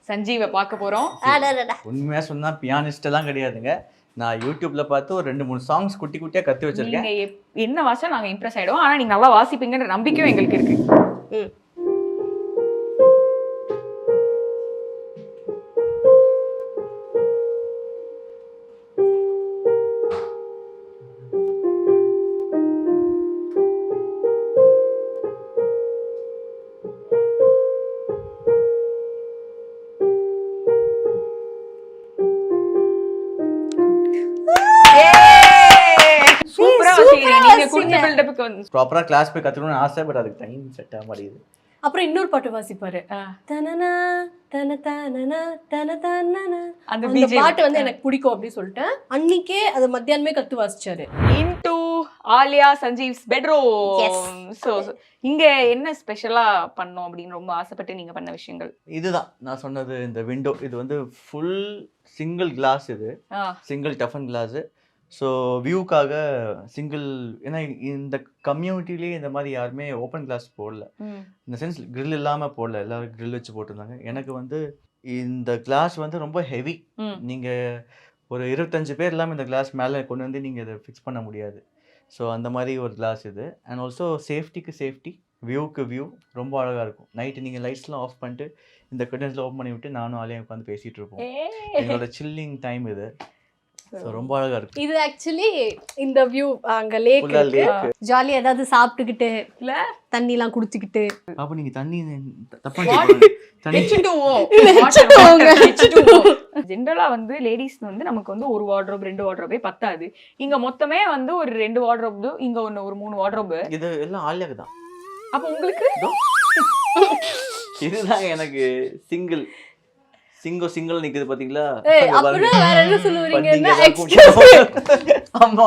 சஞ்சீவை பார்க்க போறோம். உண்மையா சொன்னா பியானிஸ்ட் எல்லாம் கிடையாதுங்க. நான் யூடியூப்ல பார்த்து ஒரு 2-3 சாங்ஸ் குட்டி குட்டியா கத்து வச்சிருக்கேன். நீங்க என்ன வாசா நாங்க இம்ப்ரெஸ் ஆயிடுவோம். ஆனா நீங்க நல்லா வாசிப்பீங்கன்ற நம்பிக்கையும் எங்களுக்கு இருக்கு. ப்ராப்பரா கிளாஸ் போய் கத்துக்கணும்னு ஆசை, பட் அதுக்கு டைம் செட் ஆக மாட்டேங்குது. அப்புறம் இன்னொரு பாட்டு வாசிப்பாரு, தனனா தன தனனா தன தனனா. அந்த பாட்டு வந்து எனக்கு பிடிக்கும் அப்படின்னு சொல்லிட்டு அன்னைக்கே அது மத்தியானமே கத்து வாசிச்சாரு. Into Alia Sanjeev's bedroom. So இங்க என்ன ஸ்பெஷலா பண்ணோம் அப்படின்னு ரொம்ப ஆசைப்பட்டு நீங்க பண்ண விஷயங்கள் இதுதான் நான் சொன்னது. இந்த விண்டோ இது வந்து ஃபுல் சிங்கிள் கிளாஸ், இது சிங்கிள் டஃபன் கிளாஸ். ஸோ வியூக்காக சிங்கிள், ஏன்னா இந்த கம்யூனிட்டிலேயே இந்த மாதிரி யாருமே ஓப்பன் கிளாஸ் போடல. இந்த சென்ஸ் கிரில் இல்லாமல் போடல, எல்லாரும் கிரில் வச்சு போட்டிருந்தாங்க. எனக்கு வந்து இந்த கிளாஸ் வந்து ரொம்ப ஹெவி. நீங்கள் ஒரு 25 பேர் இல்லாமல் இந்த கிளாஸ் மேலே கொண்டு வந்து நீங்கள் இதை ஃபிக்ஸ் பண்ண முடியாது. ஸோ அந்த மாதிரி ஒரு கிளாஸ் இது. அண்ட் ஆல்சோ சேஃப்டிக்கு சேஃப்டி, வியூக்கு வியூ ரொம்ப அழகாக இருக்கும். நைட்டு நீங்கள் லைட்ஸ்லாம் ஆஃப் பண்ணிட்டு இந்த கர்டன்ஸில் ஓப்பன் பண்ணி விட்டு நானும் ஆலியா உட்காந்து பேசிகிட்டு இருப்போம். எங்களோட சில்லிங் டைம் இது. ரொம்ப அழகா இருக்கு. இது ஆக்சுவலி இந்த வியூ அங்க லேக் ஜாலியா ஏதாவது சாப்பிட்டுக்கிட்டு இல்ல தண்ணி எல்லாம் குடிச்சிக்கிட்டு. அப்ப நீங்க தண்ணி ஜென்ரலா வந்து லேடிஸ் வந்து நமக்கு வந்து ஒரு வார்ட்ரோப் 2 வார்ட்ரோபே பத்தாது. இங்க மொத்தமே வந்து ஒரு 2 வார்ட்ரோப், இங்க ஒரு 3 வார்ட்ரோப். இது எல்லாம் ஆலியாக்கு தான். அப்ப உங்களுக்கு இதுதான் எனக்கு சிங்கிள் சிங்கிள் நிக்குது பாத்தீங்களா? அப்புறம் வேற என்ன சொல்லுவீங்க? ஆமா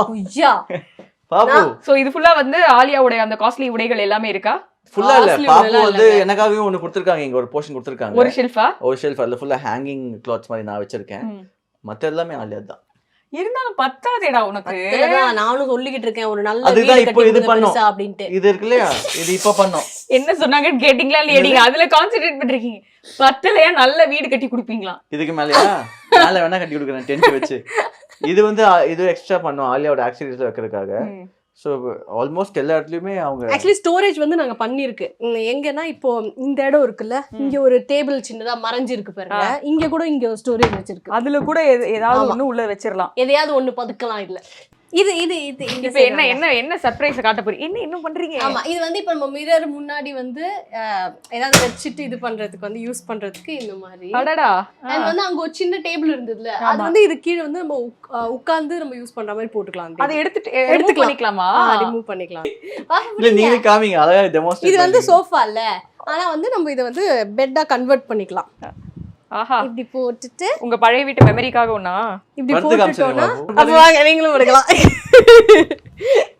பாபு. சோ இது ஃபுல்லா வந்து ஆலியாவோட அந்த காஸ்ட்லி உடைகள் எல்லாமே இருக்கா? ஃபுல்லா இல்ல, பாபு வந்து எனக்காகவே ஒன்னு கொடுத்திருக்காங்க. இங்க ஒரு போர்ஷன் கொடுத்திருக்காங்க, ஒரு ஷெல்ஃப். அதுல ஃபுல்லா ஹேங்கிங் கிளாத்ஸ் மாதிரி நான் வச்சிருக்கேன். மத்த எல்லாமே ஆலியா தான். இருந்தாலும் பத்தாதேடா உனக்கு. நானும் சொல்லிக்கிட்டு இருக்கேன் ஒரு நல்ல அதுதான் இப்போ இது பண்ணோம் அப்படினு. இது இருக்கு இல்லையா, இது இப்ப பண்ணோம். என்ன சொன்னாங்க கேட்டிங்களா இல்லையா? நீங்க அதுல கான்சென்ட்ரேட் பண்றீங்க. பத்தலையா நல்ல வீடு கட்டி குடுப்பீங்களா? இதுக்கு மேலயா மேல வேணா கட்டி கொடுக்குறேன் டென்ட் வச்சு. இது வந்து இது எக்ஸ்ட்ரா பண்ணோம் ஆலியாவோட ஆக்சஸரீஸ்ல வைக்கிறதுக்காக. ஸோ ஆல்மோஸ்ட் எல்லா இடத்துலையுமே அவங்க ஆக்சுவலி ஸ்டோரேஜ் வந்து நாங்கள் பண்ணியிருக்கு. எங்கன்னா இப்போ இந்த இடம் இருக்குல்ல, இங்கே ஒரு டேபிள் சின்னதாக மறைஞ்சிருக்கு பாருங்க, இங்கே கூட இங்கே ஒரு ஸ்டோரேஜ் வச்சிருக்கு. அதில் கூட ஏதாவது ஒன்று உள்ள வச்சிடலாம், எதையாவது ஒன்று பதுக்கலாம். இல்லை இது இது இது இப்போ என்ன சர்ப்ரைஸ் காட்ட போறீங்க? என்ன இன்னும் பண்றீங்க? ஆமா, இது வந்து இப்போ நம்ம மிரர் முன்னாடி வந்து ஏதாவது வச்சுட்டு இது பண்றதுக்கு வந்து யூஸ் பண்றதுக்கு இந்த மாதிரி. அடடா. அது வந்து அங்க ஒரு சின்ன டேபிள் இருந்ததுல, அது வந்து இது கீழ வந்து நம்ம உட்கார்ந்து நம்ம யூஸ் பண்ற மாதிரி போட்டுக்கலாம். அதை எடுத்து பண்ணிக்கலாமா? ரிமூவ் பண்ணிக்கலாம். இல்ல நீங்க காமிங்க, அழகா டெமோன்ஸ்ட்ரேட். இது வந்து சோஃபா இல்ல, ஆனா வந்து நம்ம இத வந்து பெட்டா கன்வெர்ட் பண்ணிக்கலாம். ஆஹா, இப்படி போட்டுட்டு உங்க பழைய வீட்டு மெமரிக்காக ஒண்ணா இப்படி போட்டுட்டோம்னா அப்ப வாங்க நீங்களும் எடுக்கலாம்.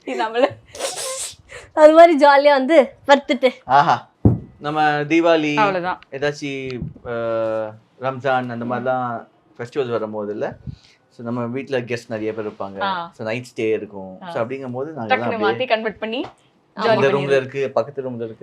இது நம்மள அது மாதிரி ஜாலியா வந்து வர்த்துட்டு. ஆஹா, நம்ம தீபாவளி அவ்வளவுதான், ஏதாச்சும் ரம்ஜான் அந்த மாதிரிலாம் ஃபெஸ்டிவல்ஸ் வரும்போது இல்ல, ஸோ நம்ம வீட்டில் கெஸ்ட் நிறைய பேர் இருப்பாங்க. ஸோ நைட் ஸ்டே இருக்கும். ஸோ அப்படிங்கும் போது நாங்கள் மாற்றி கன்வெர்ட் பண்ணி இந்த ரூம்ல இருக்கு, பக்கத்து ரூம்ல இருக்கு.